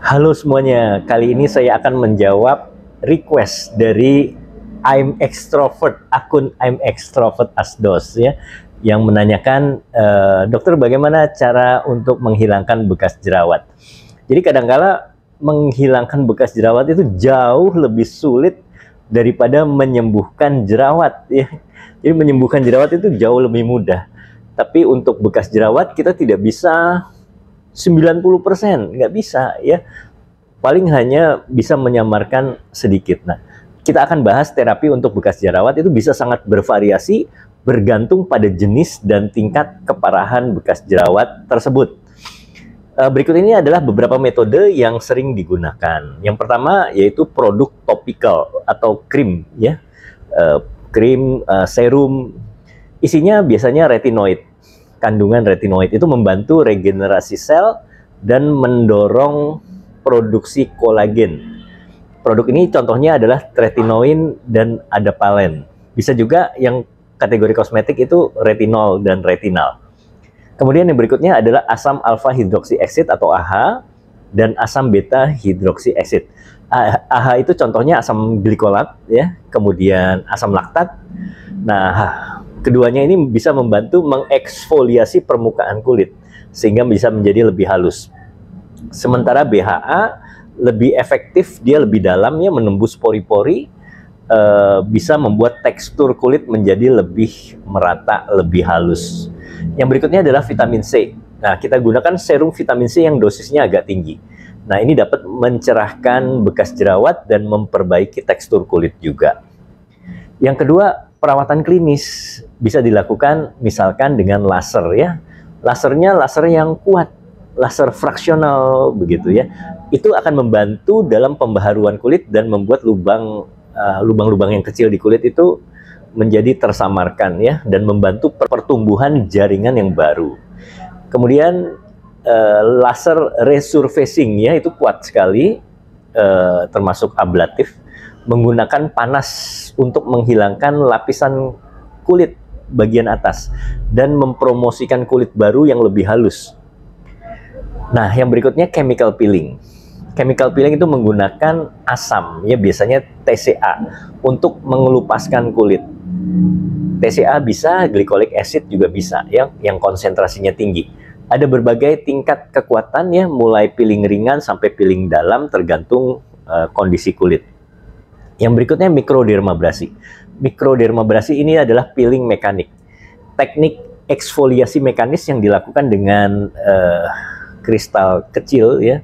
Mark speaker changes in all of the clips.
Speaker 1: Halo semuanya, kali ini saya akan menjawab request dari I'm Extrovert, akun I'm Extrovert Asdos ya, yang menanyakan, dokter bagaimana cara untuk menghilangkan bekas jerawat. Jadi kadangkala menghilangkan bekas jerawat itu jauh lebih sulit daripada menyembuhkan jerawat ya. Jadi menyembuhkan jerawat itu jauh lebih mudah. Tapi untuk bekas jerawat kita tidak bisa 90%, nggak bisa ya. Paling hanya bisa menyamarkan sedikit. Nah, kita akan bahas terapi untuk bekas jerawat itu bisa sangat bervariasi bergantung pada jenis dan tingkat keparahan bekas jerawat tersebut. Berikut ini adalah beberapa metode yang sering digunakan. Yang pertama yaitu produk topikal atau krim ya. Krim, serum, isinya biasanya retinoid. Kandungan retinoid itu membantu regenerasi sel dan mendorong produksi kolagen. Produk ini contohnya adalah tretinoin dan adapalen. Bisa juga yang kategori kosmetik itu retinol dan retinal. Kemudian yang berikutnya adalah asam alfa hidroksi eksid atau AHA dan asam beta hidroksi eksid. AHA itu contohnya asam glikolat ya, kemudian asam laktat. Nah, keduanya ini bisa membantu mengeksfoliasi permukaan kulit sehingga bisa menjadi lebih halus. Sementara BHA lebih efektif, dia lebih dalam ya, menembus pori-pori, bisa membuat tekstur kulit menjadi lebih merata, lebih halus. Yang berikutnya adalah vitamin C. Nah, kita gunakan serum vitamin C yang dosisnya agak tinggi. Nah, ini dapat mencerahkan bekas jerawat dan memperbaiki tekstur kulit juga. Yang kedua, perawatan klinis bisa dilakukan misalkan dengan laser ya. Lasernya laser yang kuat, laser fraksional begitu ya. Itu akan membantu dalam pembaharuan kulit dan membuat lubang-lubang yang kecil di kulit itu menjadi tersamarkan ya, dan membantu pertumbuhan jaringan yang baru. Kemudian laser resurfacing ya, itu kuat sekali, termasuk ablatif, menggunakan panas untuk menghilangkan lapisan kulit bagian atas dan mempromosikan kulit baru yang lebih halus. Nah, yang berikutnya chemical peeling. Chemical peeling itu menggunakan asam ya, biasanya TCA untuk mengelupaskan kulit. TCA bisa, glycolic acid juga bisa ya, yang konsentrasinya tinggi. Ada berbagai tingkat kekuatan ya, mulai peeling ringan sampai peeling dalam tergantung kondisi kulit. Yang berikutnya mikrodermabrasi. Mikrodermabrasi ini adalah peeling mekanik. Teknik eksfoliasi mekanis yang dilakukan dengan kristal kecil ya,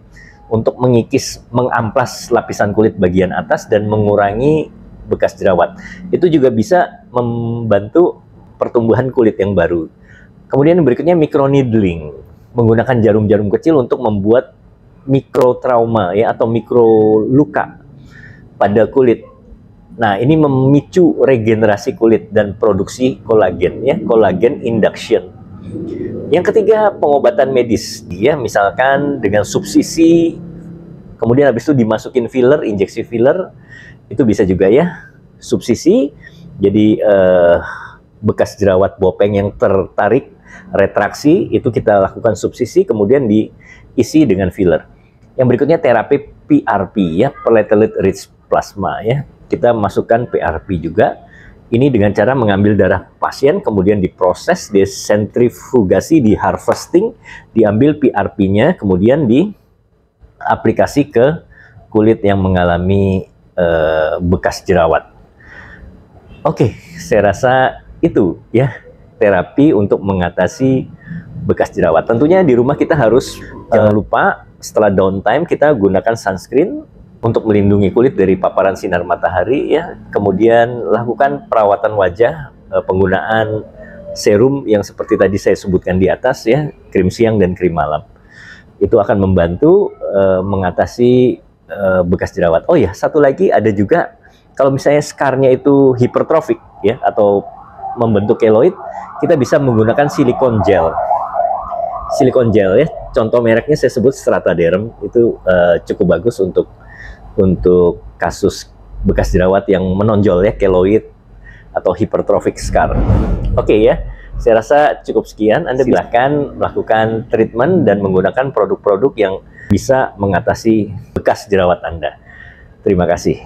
Speaker 1: untuk mengikis, mengamplas lapisan kulit bagian atas dan mengurangi bekas jerawat. Itu juga bisa membantu pertumbuhan kulit yang baru. Kemudian yang berikutnya microneedling, menggunakan jarum-jarum kecil untuk membuat mikrotrauma ya, atau mikroluka pada kulit. Nah, ini memicu regenerasi kulit dan produksi kolagen ya, kolagen induction. Yang ketiga, pengobatan medis. Dia misalkan dengan subsisi, kemudian habis itu dimasukin filler, injeksi filler, itu bisa juga ya, subsisi. Jadi bekas jerawat bopeng yang tertarik, retraksi, itu kita lakukan subsisi, kemudian diisi dengan filler. Yang berikutnya terapi PRP ya, platelet rich plasma ya. Kita masukkan PRP juga. Ini dengan cara mengambil darah pasien, kemudian diproses, disentrifugasi, di harvesting, diambil PRP-nya, kemudian diaplikasi ke kulit yang mengalami bekas jerawat. Oke, saya rasa itu ya terapi untuk mengatasi bekas jerawat. Tentunya di rumah kita harus jangan lupa setelah downtime kita gunakan sunscreen untuk melindungi kulit dari paparan sinar matahari ya. Kemudian lakukan perawatan wajah, penggunaan serum yang seperti tadi saya sebutkan di atas ya, krim siang dan krim malam. Itu akan membantu mengatasi bekas jerawat. Oh ya, satu lagi ada juga, kalau misalnya skarnya itu hipertrofik ya, atau membentuk keloid, kita bisa menggunakan silikon gel. Silikon gel ya, contoh mereknya saya sebut Strataderm, itu cukup bagus untuk kasus bekas jerawat yang menonjol ya, keloid atau hypertrophic scar. Oke ya, saya rasa cukup sekian. Anda silakan melakukan treatment dan menggunakan produk-produk yang bisa mengatasi bekas jerawat Anda. Terima kasih.